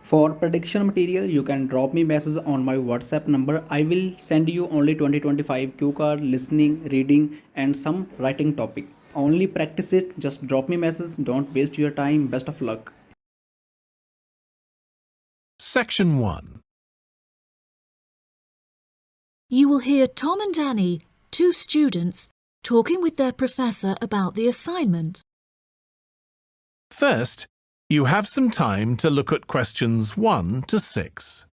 For prediction material, you can drop me message on my WhatsApp number. I will send you only 2025 cue card, listening, reading, and some writing topic. Only practice it. Just drop me message. Don't waste your time. Best of luck. Section 1. You will hear Tom and Annie, two students, talking with their professor about the assignment. First, you have some time to look at questions 1 to 6.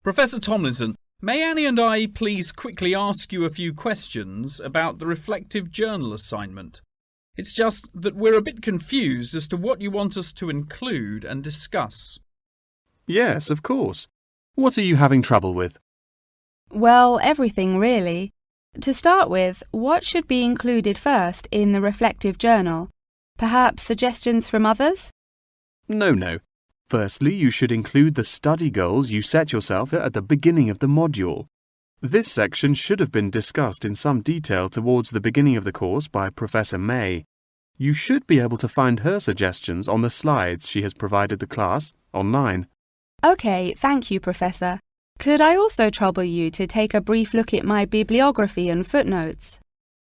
Professor Tomlinson, may Annie and I please quickly ask you a few questions about the reflective journal assignment? It's just that we're a bit confused as to what you want us to include and discuss. Yes, of course. What are you having trouble with? Well, everything really. To start with, what should be included first in the reflective journal? Perhaps suggestions from others? No. Firstly, you should include the study goals you set yourself at the beginning of the module. This section should have been discussed in some detail towards the beginning of the course by Professor May. You should be able to find her suggestions on the slides she has provided the class online. OK, thank you, Professor. Could I also trouble you to take a brief look at my bibliography and footnotes?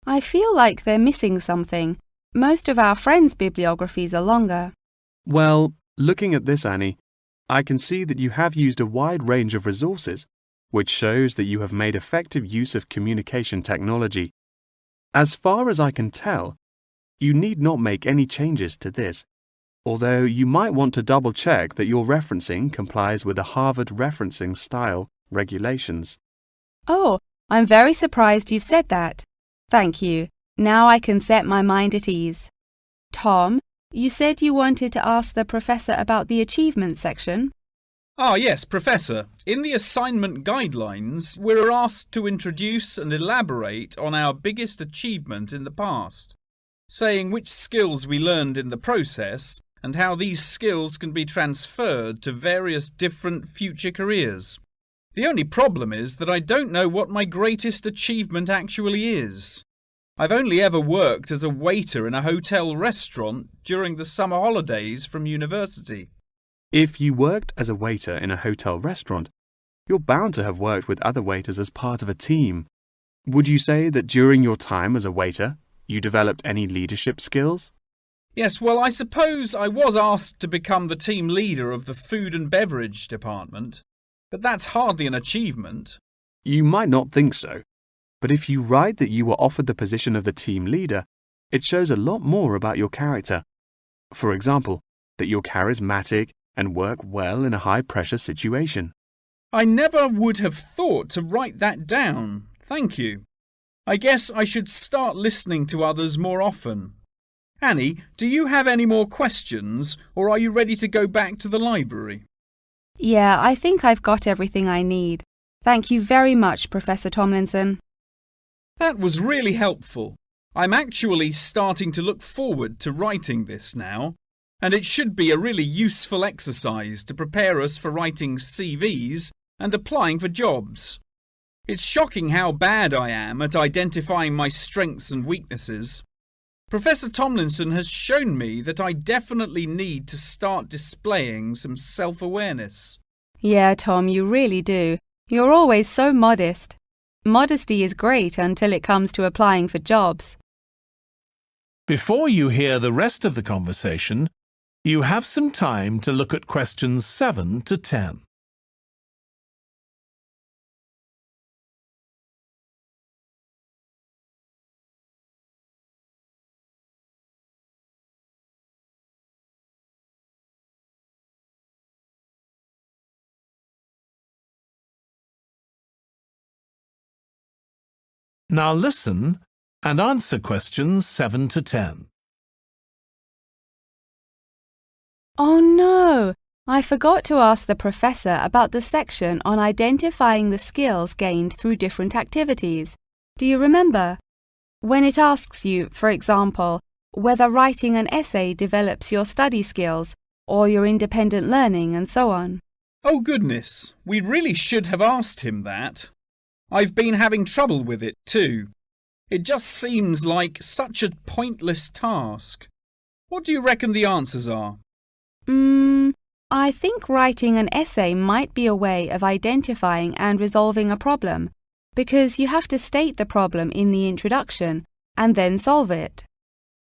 I feel like they're missing something. Most of our friends' bibliographies are longer. Well, looking at this, Annie, I can see that you have used a wide range of resources, which shows that you have made effective use of communication technology. As far as I can tell, you need not make any changes to this, although you might want to double-check that your referencing complies with the Harvard referencing style regulations. Oh, I'm very surprised you've said that. Thank you. Now I can set my mind at ease. Tom, you said you wanted to ask the professor about the achievement section. Ah, yes, Professor. In the assignment guidelines, we're asked to introduce and elaborate on our biggest achievement in the past, saying which skills we learned in the process and how these skills can be transferred to various different future careers. The only problem is that I don't know what my greatest achievement actually is. I've only ever worked as a waiter in a hotel restaurant during the summer holidays from university. If you worked as a waiter in a hotel restaurant, you're bound to have worked with other waiters as part of a team. Would you say that during your time as a waiter, you developed any leadership skills? Yes, well, I suppose I was asked to become the team leader of the food and beverage department, but that's hardly an achievement. You might not think so, but if you write that you were offered the position of the team leader, it shows a lot more about your character. For example, that you're charismatic and work well in a high-pressure situation. I never would have thought to write that down. Thank you. I guess I should start listening to others more often. Annie, do you have any more questions, or are you ready to go back to the library? Yeah, I think I've got everything I need. Thank you very much, Professor Tomlinson. That was really helpful. I'm actually starting to look forward to writing this now, and it should be a really useful exercise to prepare us for writing CVs and applying for jobs. It's shocking how bad I am at identifying my strengths and weaknesses. Professor Tomlinson has shown me that I definitely need to start displaying some self-awareness. Yeah, Tom, you really do. You're always so modest. Modesty is great until it comes to applying for jobs. Before you hear the rest of the conversation, you have some time to look at questions 7 to 10. Now listen and answer questions 7 to 10. Oh no! I forgot to ask the professor about the section on identifying the skills gained through different activities. Do you remember? When it asks you, for example, whether writing an essay develops your study skills or your independent learning and so on. Oh goodness, we really should have asked him that. I've been having trouble with it too. It just seems like such a pointless task. What do you reckon the answers are? I think writing an essay might be a way of identifying and resolving a problem, because you have to state the problem in the introduction and then solve it.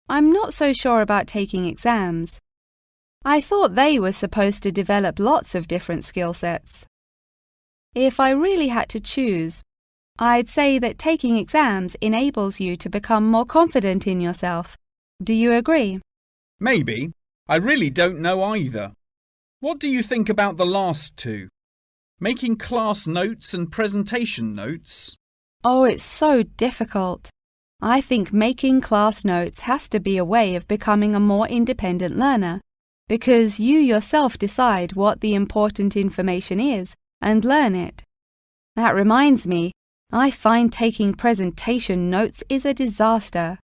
I'm not so sure about taking exams. I thought they were supposed to develop lots of different skill sets. If I really had to choose, I'd say that taking exams enables you to become more confident in yourself. Do you agree? Maybe. I really don't know either. What do you think about the last two? Making class notes and presentation notes? Oh, it's so difficult. I think making class notes has to be a way of becoming a more independent learner, because you yourself decide what the important information is and learn it. That reminds me, I find taking presentation notes is a disaster.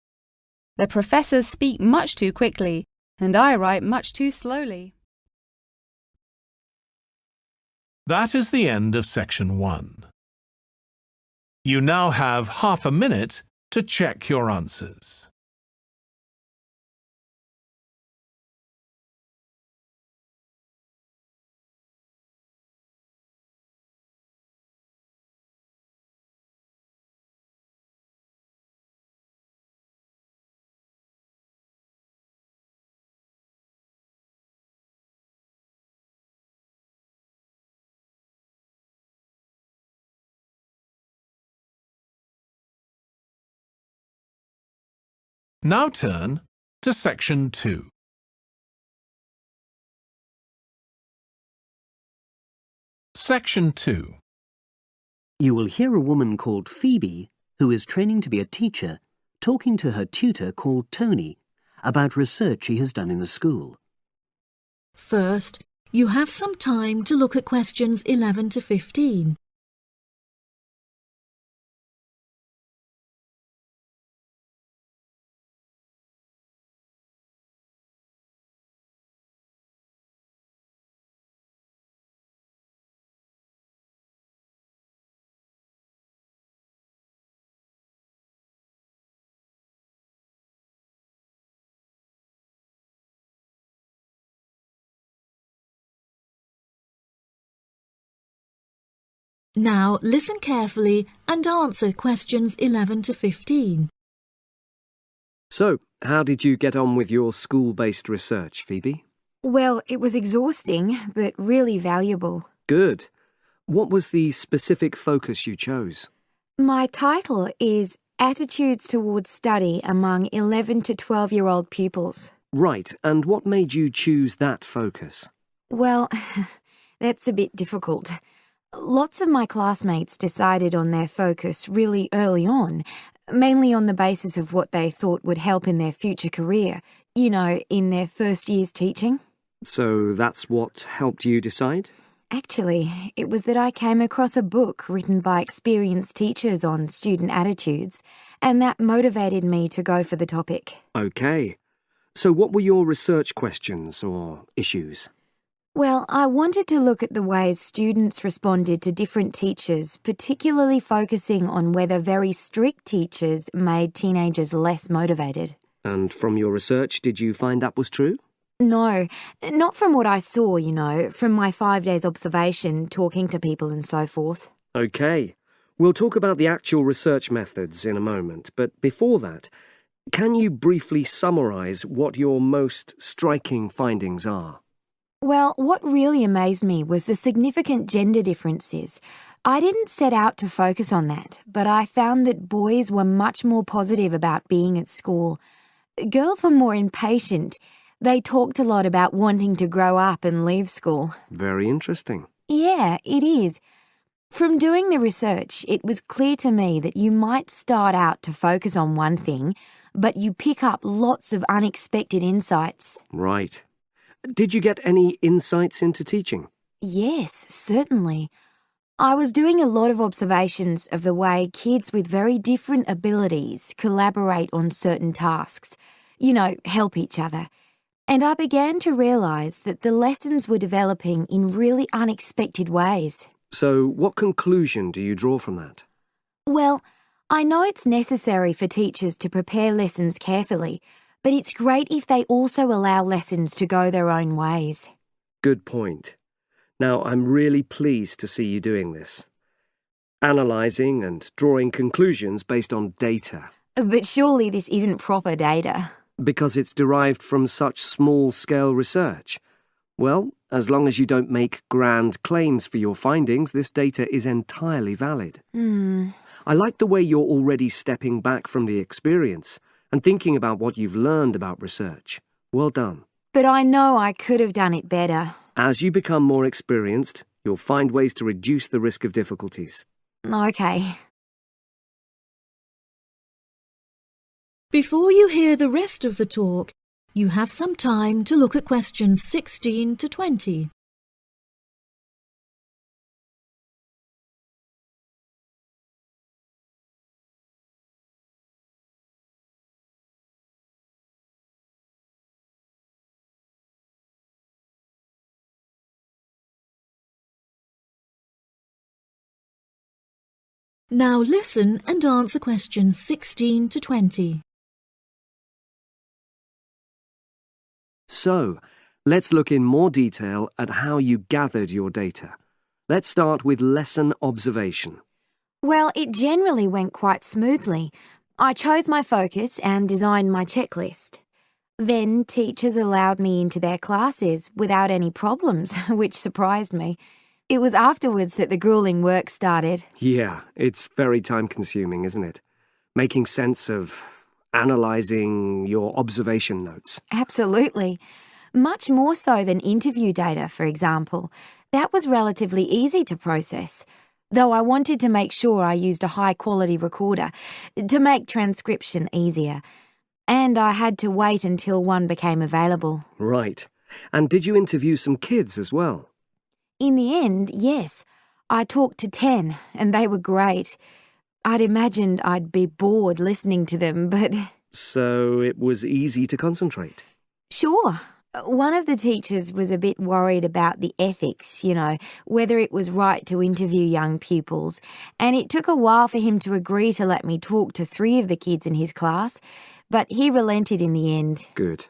The professors speak much too quickly, and I write much too slowly. That is the end of section 1. You now have half a minute to check your answers. Now turn to section 2. Section 2. You will hear a woman called Phoebe, who is training to be a teacher, talking to her tutor called Tony about research she has done in a school. First, you have some time to look at questions 11 to 15. Now listen carefully and answer questions 11 to 15. So, how did you get on with your school-based research, Phoebe? Well, it was exhausting, but really valuable. Good. What was the specific focus you chose? My title is Attitudes Towards Study Among 11 to 12-year-old Pupils. Right, and what made you choose that focus? Well, that's a bit difficult. Lots of my classmates decided on their focus really early on, mainly on the basis of what they thought would help in their future career, you know, in their first year's teaching. So that's what helped you decide? Actually, it was that I came across a book written by experienced teachers on student attitudes, and that motivated me to go for the topic. OK. So what were your research questions or issues? Well, I wanted to look at the ways students responded to different teachers, particularly focusing on whether very strict teachers made teenagers less motivated. And from your research, did you find that was true? No, not from what I saw, you know, from my 5 days observation, talking to people and so forth. OK. We'll talk about the actual research methods in a moment, but before that, can you briefly summarise what your most striking findings are? Well, what really amazed me was the significant gender differences. I didn't set out to focus on that, but I found that boys were much more positive about being at school. Girls were more impatient. They talked a lot about wanting to grow up and leave school. Very interesting. Yeah, it is. From doing the research, it was clear to me that you might start out to focus on one thing, but you pick up lots of unexpected insights. Right. Did you get any insights into teaching? Yes, certainly. I was doing a lot of observations of the way kids with very different abilities collaborate on certain tasks, help each other. And I began to realise that the lessons were developing in really unexpected ways. So, what conclusion do you draw from that? Well, I know it's necessary for teachers to prepare lessons carefully, but it's great if they also allow lessons to go their own ways. Good point. Now, I'm really pleased to see you doing this. Analysing and drawing conclusions based on data. But surely this isn't proper data. Because it's derived from such small-scale research. Well, as long as you don't make grand claims for your findings, this data is entirely valid. I like the way you're already stepping back from the experience and thinking about what you've learned about research. Well done. But I know I could have done it better. As you become more experienced, you'll find ways to reduce the risk of difficulties. Okay. Before you hear the rest of the talk, you have some time to look at questions 16 to 20. Now listen and answer questions 16 to 20. So, let's look in more detail at how you gathered your data. Let's start with lesson observation. Well, it generally went quite smoothly. I chose my focus and designed my checklist. Then teachers allowed me into their classes without any problems, which surprised me. It was afterwards that the grueling work started. Yeah, it's very time-consuming, isn't it? Making sense of analysing your observation notes. Absolutely. Much more so than interview data, for example. That was relatively easy to process, though I wanted to make sure I used a high-quality recorder to make transcription easier. And I had to wait until one became available. Right. And did you interview some kids as well? In the end, yes. I talked to 10, and they were great. I'd imagined I'd be bored listening to them, but... So it was easy to concentrate? Sure. One of the teachers was a bit worried about the ethics, whether it was right to interview young pupils, and it took a while for him to agree to let me talk to 3 of the kids in his class, but he relented in the end. Good.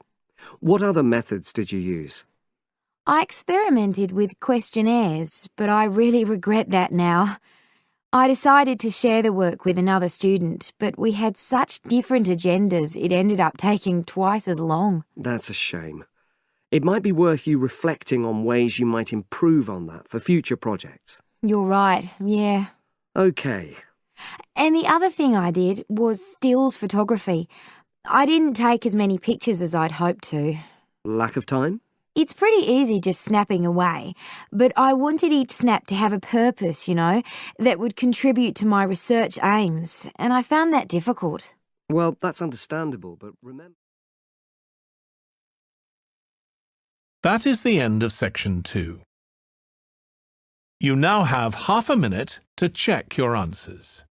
What other methods did you use? I experimented with questionnaires, but I really regret that now. I decided to share the work with another student, but we had such different agendas it ended up taking twice as long. That's a shame. It might be worth you reflecting on ways you might improve on that for future projects. You're right, yeah. Okay. And the other thing I did was stills photography. I didn't take as many pictures as I'd hoped to. Lack of time? It's pretty easy just snapping away, but I wanted each snap to have a purpose, that would contribute to my research aims, and I found that difficult. Well, that's understandable, but remember... That is the end of section 2. You now have half a minute to check your answers.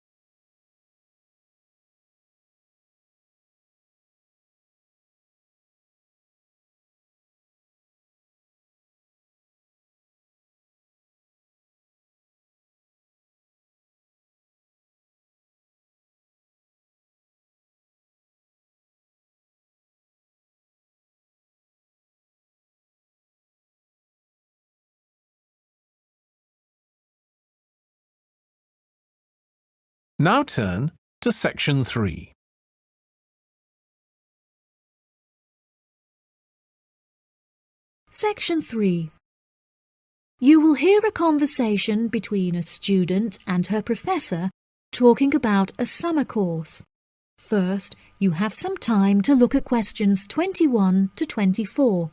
Now turn to section 3. Section 3. You will hear a conversation between a student and her professor talking about a summer course. First, you have some time to look at questions 21 to 24.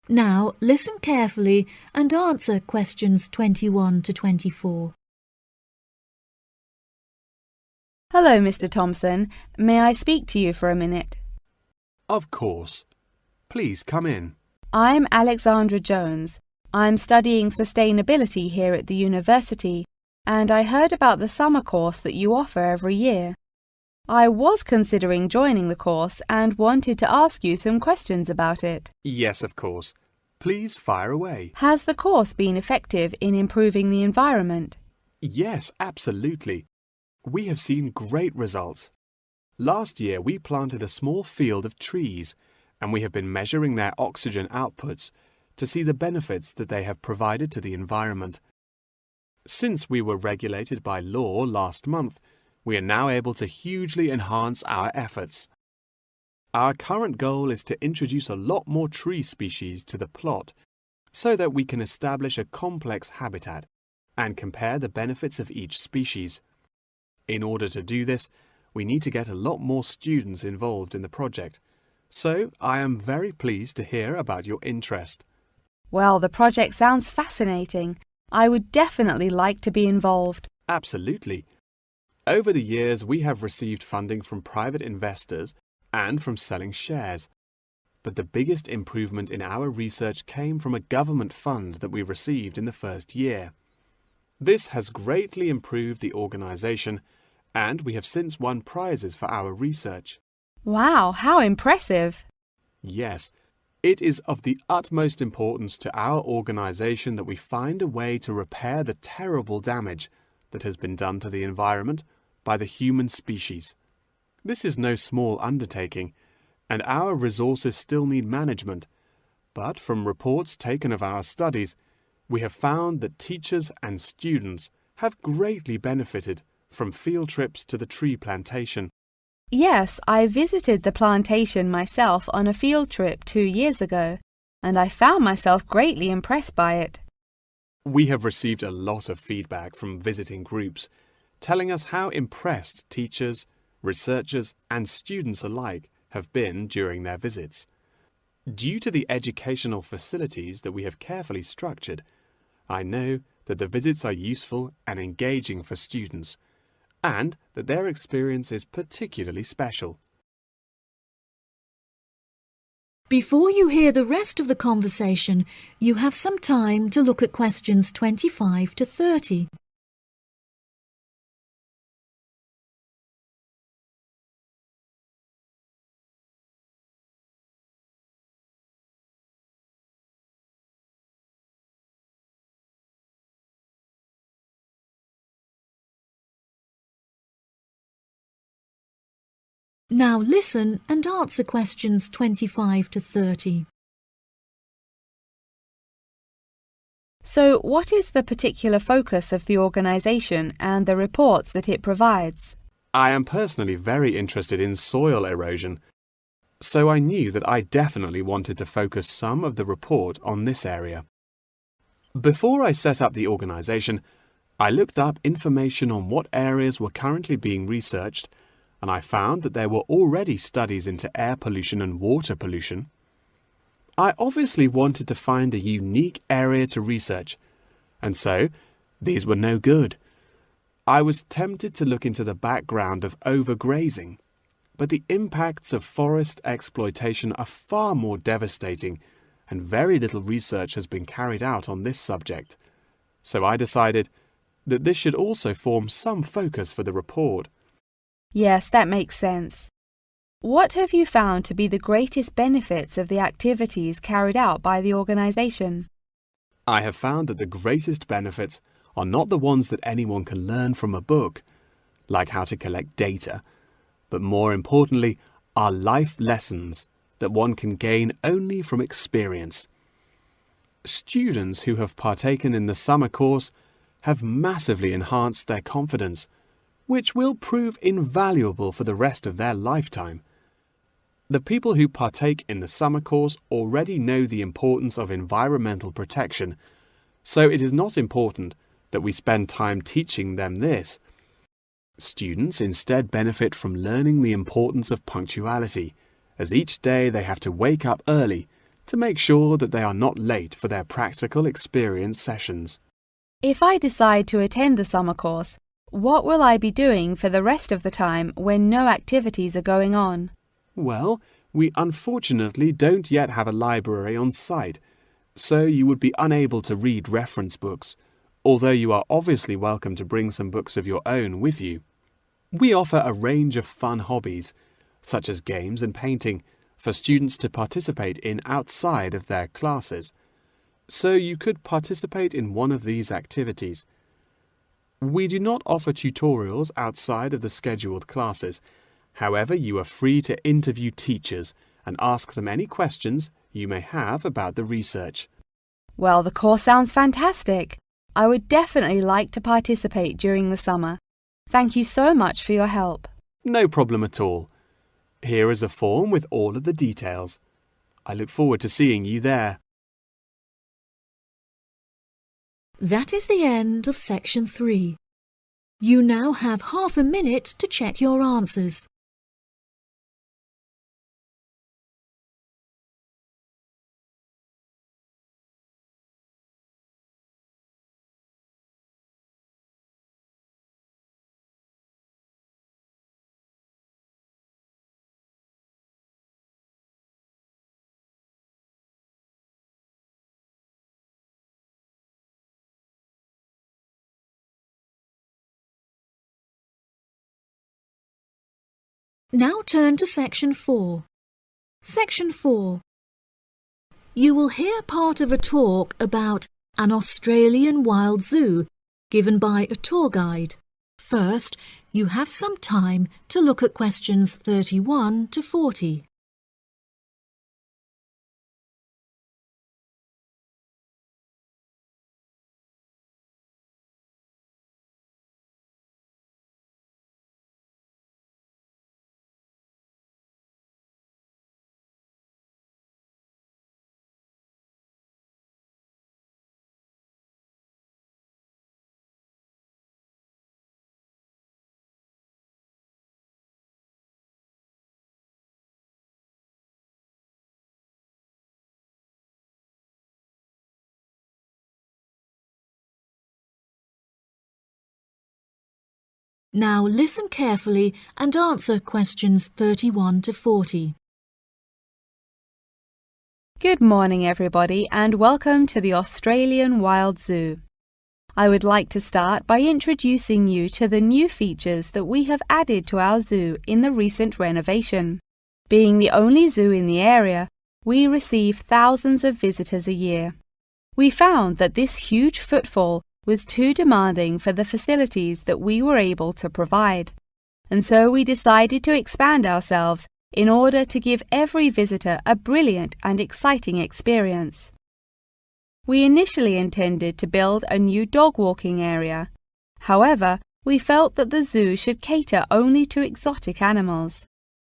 Now listen carefully and answer questions 21 to 24. Hello, Mr. Thompson. May I speak to you for a minute? Of course. Please come in. I'm Alexandra Jones. I'm studying sustainability here at the university, and I heard about the summer course that you offer every year. I was considering joining the course and wanted to ask you some questions about it. Yes, of course. Please fire away. Has the course been effective in improving the environment? Yes, absolutely. We have seen great results. Last year we planted a small field of trees, and we have been measuring their oxygen outputs to see the benefits that they have provided to the environment. Since we were regulated by law last month, we are now able to hugely enhance our efforts. Our current goal is to introduce a lot more tree species to the plot so that we can establish a complex habitat and compare the benefits of each species. In order to do this, we need to get a lot more students involved in the project. So I am very pleased to hear about your interest. Well, the project sounds fascinating. I would definitely like to be involved. Absolutely. Over the years, we have received funding from private investors and from selling shares. But the biggest improvement in our research came from a government fund that we received in the first year. This has greatly improved the organization, and we have since won prizes for our research. Wow, how impressive! Yes, it is of the utmost importance to our organization that we find a way to repair the terrible damage that has been done to the environment by the human species. This is no small undertaking, and our resources still need management. But from reports taken of our studies, we have found that teachers and students have greatly benefited from field trips to the tree plantation. Yes, I visited the plantation myself on a field trip 2 years ago, and I found myself greatly impressed by it. We have received a lot of feedback from visiting groups, telling us how impressed teachers, researchers, and students alike have been during their visits. Due to the educational facilities that we have carefully structured, I know that the visits are useful and engaging for students, and that their experience is particularly special. Before you hear the rest of the conversation, you have some time to look at questions 25 to 30. Now listen and answer questions 25 to 30. So, what is the particular focus of the organisation and the reports that it provides? I am personally very interested in soil erosion, so I knew that I definitely wanted to focus some of the report on this area. Before I set up the organisation, I looked up information on what areas were currently being researched, and I found that there were already studies into air pollution and water pollution. I obviously wanted to find a unique area to research, and so these were no good. I was tempted to look into the background of overgrazing, but the impacts of forest exploitation are far more devastating, and very little research has been carried out on this subject. So I decided that this should also form some focus for the report. Yes, that makes sense. What have you found to be the greatest benefits of the activities carried out by the organisation? I have found that the greatest benefits are not the ones that anyone can learn from a book, like how to collect data, but more importantly, are life lessons that one can gain only from experience. Students who have partaken in the summer course have massively enhanced their confidence, which will prove invaluable for the rest of their lifetime. The people who partake in the summer course already know the importance of environmental protection, so it is not important that we spend time teaching them this. Students instead benefit from learning the importance of punctuality, as each day they have to wake up early to make sure that they are not late for their practical experience sessions. If I decide to attend the summer course, what will I be doing for the rest of the time when no activities are going on? Well, we unfortunately don't yet have a library on site, so you would be unable to read reference books, although you are obviously welcome to bring some books of your own with you. We offer a range of fun hobbies, such as games and painting, for students to participate in outside of their classes, so you could participate in one of these activities. We do not offer tutorials outside of the scheduled classes. However, you are free to interview teachers and ask them any questions you may have about the research. Well, the course sounds fantastic. I would definitely like to participate during the summer. Thank you so much for your help. No problem at all. Here is a form with all of the details. I look forward to seeing you there. That is the end of section 3. You now have half a minute to check your answers. Now turn to section 4. Section 4. You will hear part of a talk about an Australian wild zoo given by a tour guide. First, you have some time to look at questions 31 to 40. Now listen carefully and answer questions 31 to 40. Good morning, everybody, and welcome to the Australian Wild Zoo. I would like to start by introducing you to the new features that we have added to our zoo in the recent renovation. Being the only zoo in the area, we receive thousands of visitors a year. We found that this huge footfall was too demanding for the facilities that we were able to provide, and so we decided to expand ourselves in order to give every visitor a brilliant and exciting experience. We initially intended to build a new dog walking area. However, we felt that the zoo should cater only to exotic animals.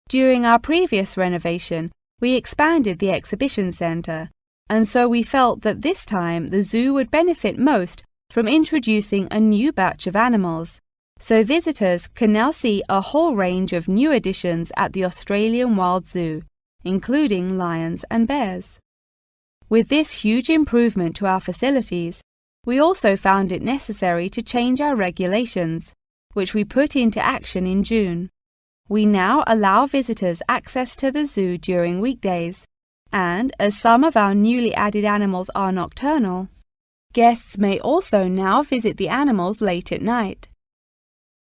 During our previous renovation, we expanded the exhibition centre, and so we felt that this time the zoo would benefit most from introducing a new batch of animals, so visitors can now see a whole range of new additions at the Australian Wild Zoo, including lions and bears. With this huge improvement to our facilities, we also found it necessary to change our regulations, which we put into action in June. We now allow visitors access to the zoo during weekdays, and as some of our newly added animals are nocturnal, guests may also now visit the animals late at night.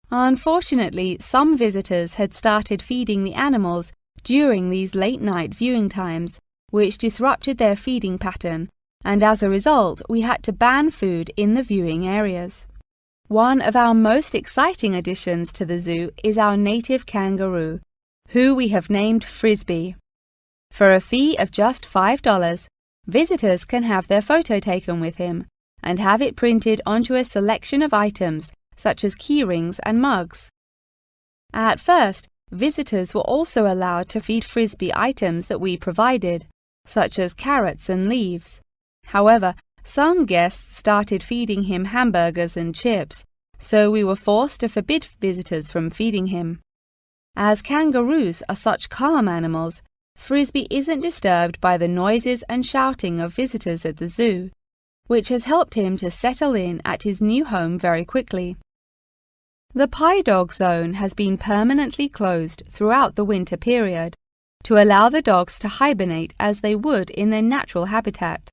Unfortunately, some visitors had started feeding the animals during these late-night viewing times, which disrupted their feeding pattern, and as a result, we had to ban food in the viewing areas. One of our most exciting additions to the zoo is our native kangaroo, who we have named Frisbee. For a fee of just $5, visitors can have their photo taken with him and have it printed onto a selection of items such as keyrings and mugs. At first, visitors were also allowed to feed Frisbee items that we provided, such as carrots and leaves. However, some guests started feeding him hamburgers and chips, so we were forced to forbid visitors from feeding him. As kangaroos are such calm animals, Frisbee isn't disturbed by the noises and shouting of visitors at the zoo, which has helped him to settle in at his new home very quickly. The Pie Dog Zone has been permanently closed throughout the winter period to allow the dogs to hibernate as they would in their natural habitat.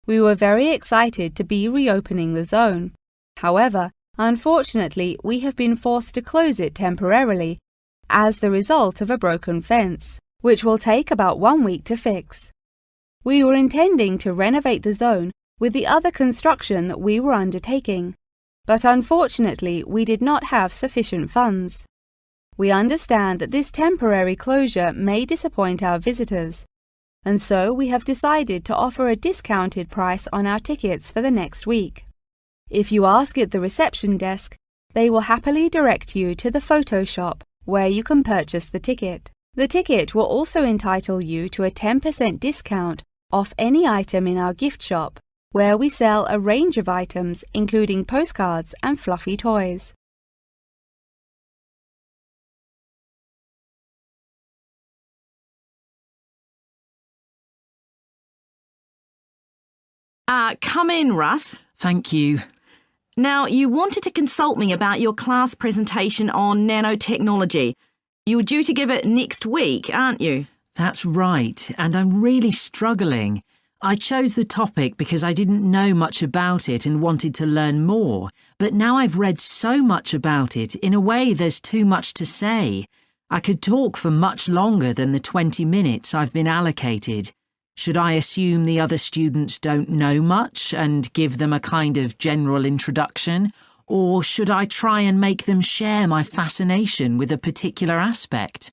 We were very excited to be reopening the zone. However, unfortunately, we have been forced to close it temporarily as the result of a broken fence, which will take about 1 week to fix. We were intending to renovate the zone with the other construction that we were undertaking, but unfortunately we did not have sufficient funds. We understand that this temporary closure may disappoint our visitors, and so we have decided to offer a discounted price on our tickets for the next week. If you ask at the reception desk, they will happily direct you to the photo shop where you can purchase the ticket. The ticket will also entitle you to a 10% discount off any item in our gift shop, where we sell a range of items including postcards and fluffy toys. Come in, Russ. Thank you. Now, you wanted to consult me about your class presentation on nanotechnology. You were due to give it next week, aren't you? That's right, and I'm really struggling. I chose the topic because I didn't know much about it and wanted to learn more, but now I've read so much about it, in a way there's too much to say. I could talk for much longer than the 20 minutes I've been allocated. Should I assume the other students don't know much and give them a kind of general introduction? Or should I try and make them share my fascination with a particular aspect?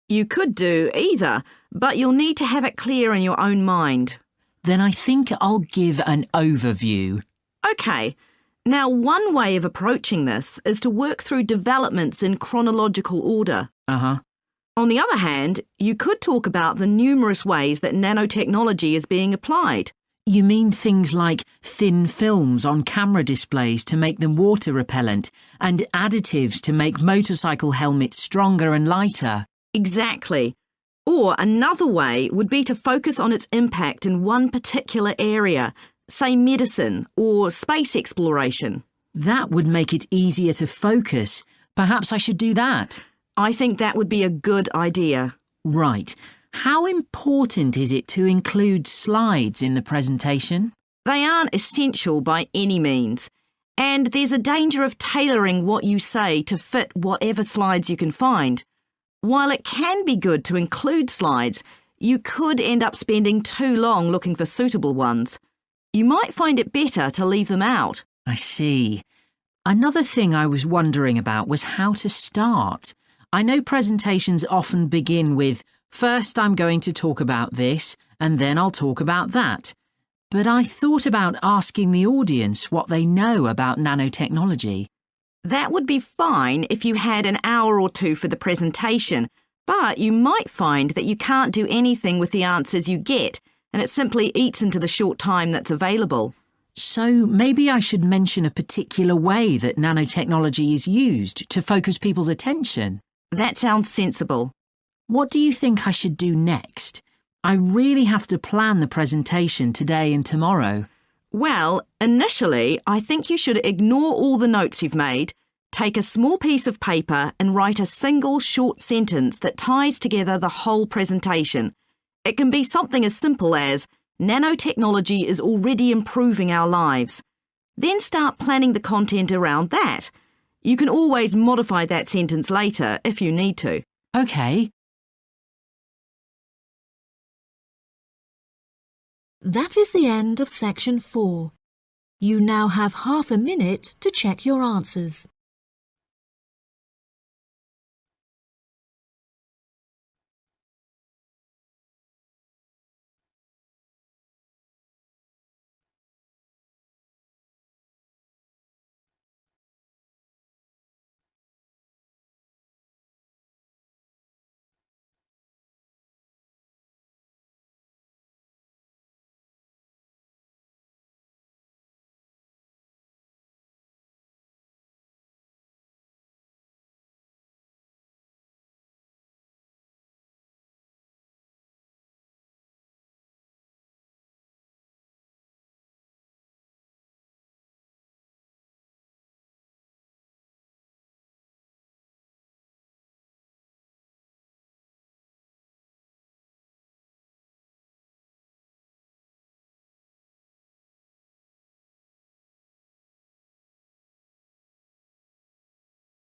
You could do either, but you'll need to have it clear in your own mind. Then I think I'll give an overview. OK. Now, one way of approaching this is to work through developments in chronological order. Uh-huh. On the other hand, you could talk about the numerous ways that nanotechnology is being applied. You mean things like thin films on camera displays to make them water repellent and additives to make motorcycle helmets stronger and lighter? Exactly. Or another way would be to focus on its impact in one particular area, say medicine or space exploration. That would make it easier to focus. Perhaps I should do that. I think that would be a good idea. Right. How important is it to include slides in the presentation? They aren't essential by any means, and there's a danger of tailoring what you say to fit whatever slides you can find. While it can be good to include slides, you could end up spending too long looking for suitable ones. You might find it better to leave them out. I see. Another thing I was wondering about was how to start. I know presentations often begin with, first I'm going to talk about this, and then I'll talk about that. But I thought about asking the audience what they know about nanotechnology. That would be fine if you had an hour or two for the presentation, but you might find that you can't do anything with the answers you get, and it simply eats into the short time that's available. So maybe I should mention a particular way that nanotechnology is used to focus people's attention. That sounds sensible. What do you think I should do next? I really have to plan the presentation today and tomorrow. Well, initially, I think you should ignore all the notes you've made, take a small piece of paper and write a single short sentence that ties together the whole presentation. It can be something as simple as, nanotechnology is already improving our lives. Then start planning the content around that. You can always modify that sentence later if you need to. OK. That is the end of section 4. You now have half a minute to check your answers.